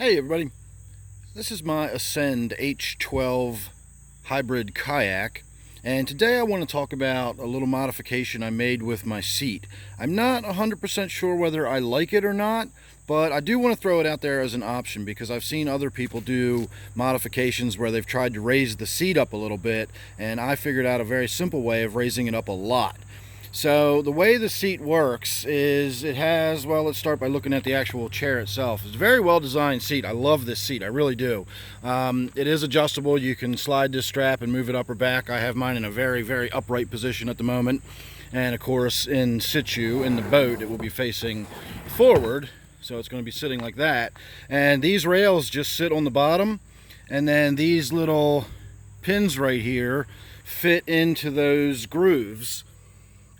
Hey everybody, this is my Ascend H12 hybrid kayak, and today I want to talk about a little modification I made with my seat. I'm not 100% sure whether I like it or not, but I do want to throw it out there as an option because I've seen other people do modifications where they've tried to raise the seat up a little bit, and I figured out a very simple way of raising it up a lot. So the way the seat works is it has, well, let's start by looking at the actual chair itself. It's a very well designed seat. I love this seat, I really do. It is adjustable. You can slide this strap and move it up or back. I have mine in a very upright position at the moment, and of course in situ in the boat it will be facing forward, so it's going to be sitting like that. And these rails just sit on the bottom, and then these little pins right here fit into those grooves,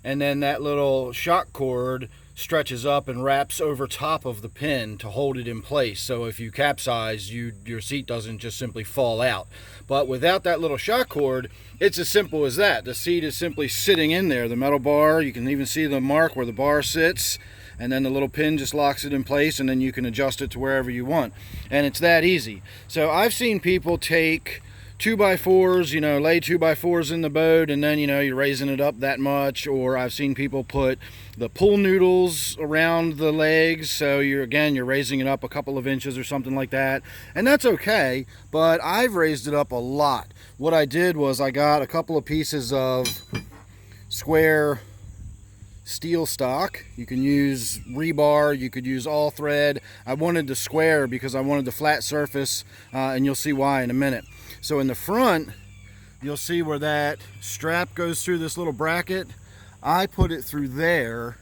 and then that little shock cord stretches up and wraps over top of the pin to hold it in place, so if you capsize, your seat doesn't just simply fall out. But without that little shock cord, it's as simple as that. The seat is simply sitting in there. The metal bar, you can even see the mark where the bar sits, and then the little pin just locks it in place, and then you can adjust it to wherever you want, and it's that easy. So I've seen people take 2x4s, lay 2x4s in the boat, and then you're raising it up that much. Or I've seen people put the pool noodles around the legs, so you're raising it up a couple of inches or something like that, and that's okay. But I've raised it up a lot. What I did was I got a couple of pieces of square steel stock. You can use rebar, you could use all thread. I wanted the square because I wanted the flat surface, and you'll see why in a minute. So in the front, you'll see where that strap goes through this little bracket. I put it through there,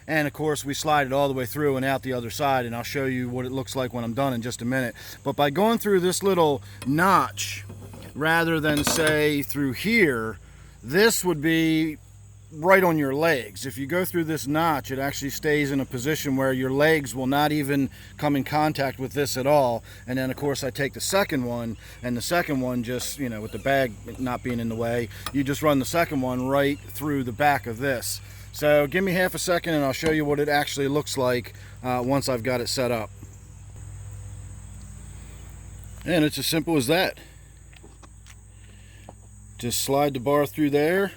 and of course we slide it all the way through and out the other side, and I'll show you what it looks like when I'm done in just a minute. But by going through this little notch rather than say through here, this would be right on your legs. If you go through this notch, it actually stays in a position where your legs will not even come in contact with this at all. And then of course I take the second one, and the second one just, with the bag not being in the way, you just run the second one right through the back of this. So give me half a second and I'll show you what it actually looks like once I've got it set up. And it's as simple as that. Just slide the bar through there.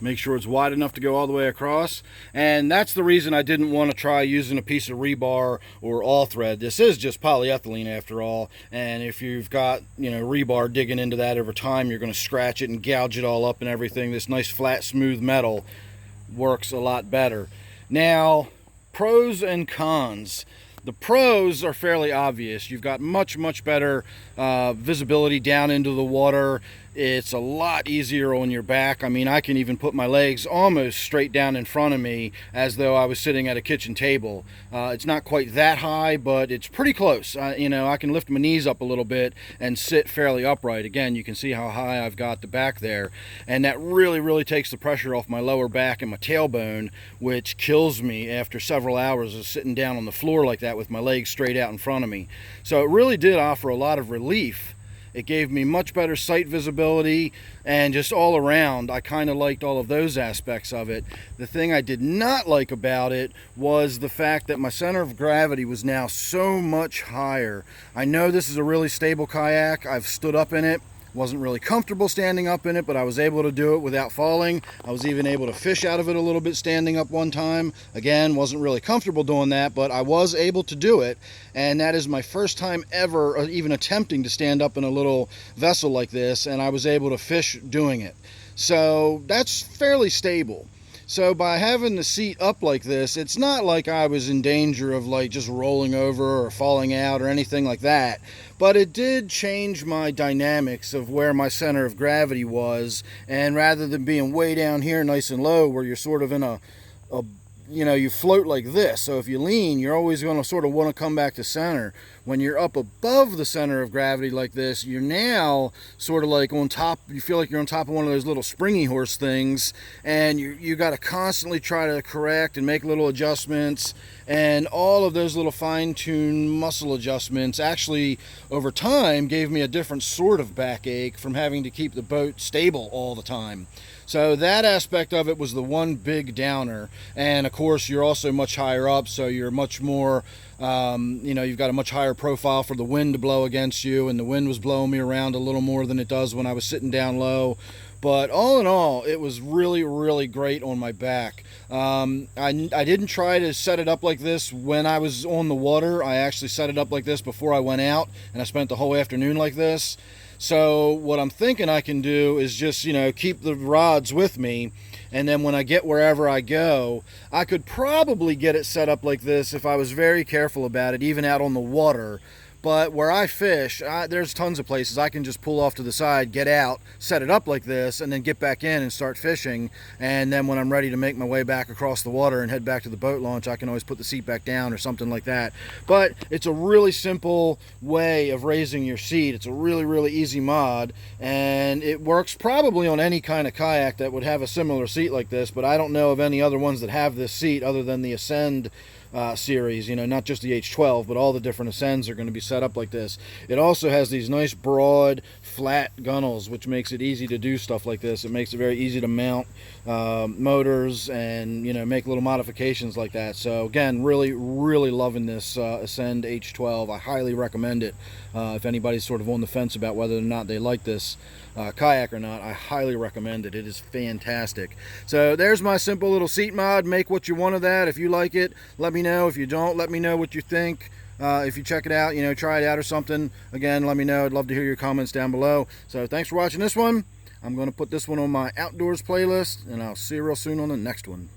Make sure it's wide enough to go all the way across. And that's the reason I didn't want to try using a piece of rebar or all thread. This is just polyethylene after all, and if you've got rebar digging into that over time, you're going to scratch it and gouge it all up and everything. This nice flat smooth metal works a lot better. Now, pros and cons. The pros are fairly obvious. You've got much better visibility down into the water. It's a lot easier on your back. I mean, I can even put my legs almost straight down in front of me as though I was sitting at a kitchen table. It's not quite that high, but it's pretty close. I can lift my knees up a little bit and sit fairly upright. Again, you can see how high I've got the back there, and that really takes the pressure off my lower back and my tailbone, which kills me after several hours of sitting down on the floor like that with my legs straight out in front of me. So it really did offer a lot of relief. It gave me much better sight visibility, and just all around, I kind of liked all of those aspects of it. The thing I did not like about it was the fact that my center of gravity was now so much higher. I know this is a really stable kayak. I've stood up in it. Wasn't really comfortable standing up in it, but I was able to do it without falling. I was even able to fish out of it a little bit standing up one time. Again, wasn't really comfortable doing that, but I was able to do it, and that is my first time ever even attempting to stand up in a little vessel like this, and I was able to fish doing it. So that's fairly stable. So by having the seat up like this, it's not like I was in danger of just rolling over or falling out or anything like that. But it did change my dynamics of where my center of gravity was. And rather than being way down here nice and low where you're sort of in you float like this. So if you lean, you're always going to sort of want to come back to center. When you're up above the center of gravity like this, you're now sort of like on top. You feel like you're on top of one of those little springy horse things, and you got to constantly try to correct and make little adjustments. And all of those little fine-tuned muscle adjustments actually over time gave me a different sort of backache from having to keep the boat stable all the time. So that aspect of it was the one big downer. And of course, you're also much higher up, so you're much more, you've got a much higher profile for the wind to blow against you, and the wind was blowing me around a little more than it does when I was sitting down low. But all in all, it was really, really great on my back. I didn't try to set it up like this when I was on the water. I actually set it up like this before I went out, and I spent the whole afternoon like this. So what I'm thinking I can do is just, keep the rods with me, and then when I get wherever I go, I could probably get it set up like this if I was very careful about it, even out on the water. But where I fish, there's tons of places I can just pull off to the side, get out, set it up like this, and then get back in and start fishing. And then when I'm ready to make my way back across the water and head back to the boat launch, I can always put the seat back down or something like that. But it's a really simple way of raising your seat. It's a really, really easy mod, and it works probably on any kind of kayak that would have a similar seat like this, but I don't know of any other ones that have this seat other than the Ascend series, not just the H12, but all the different Ascends are going to be set up like this. It also has these nice broad flat gunnels, which makes it easy to do stuff like this. It makes it very easy to mount motors and make little modifications like that. So again, really, really loving this Ascend H12. I highly recommend it. If anybody's sort of on the fence about whether or not they like this kayak or not, I highly recommend it. It is fantastic. So there's my simple little seat mod. Make what you want of that. If you like it, let me know. If you don't, let me know what you think. If you check it out, try it out or something, again, let me know. I'd love to hear your comments down below. So thanks for watching this one. I'm going to put this one on my outdoors playlist, and I'll see you real soon on the next one.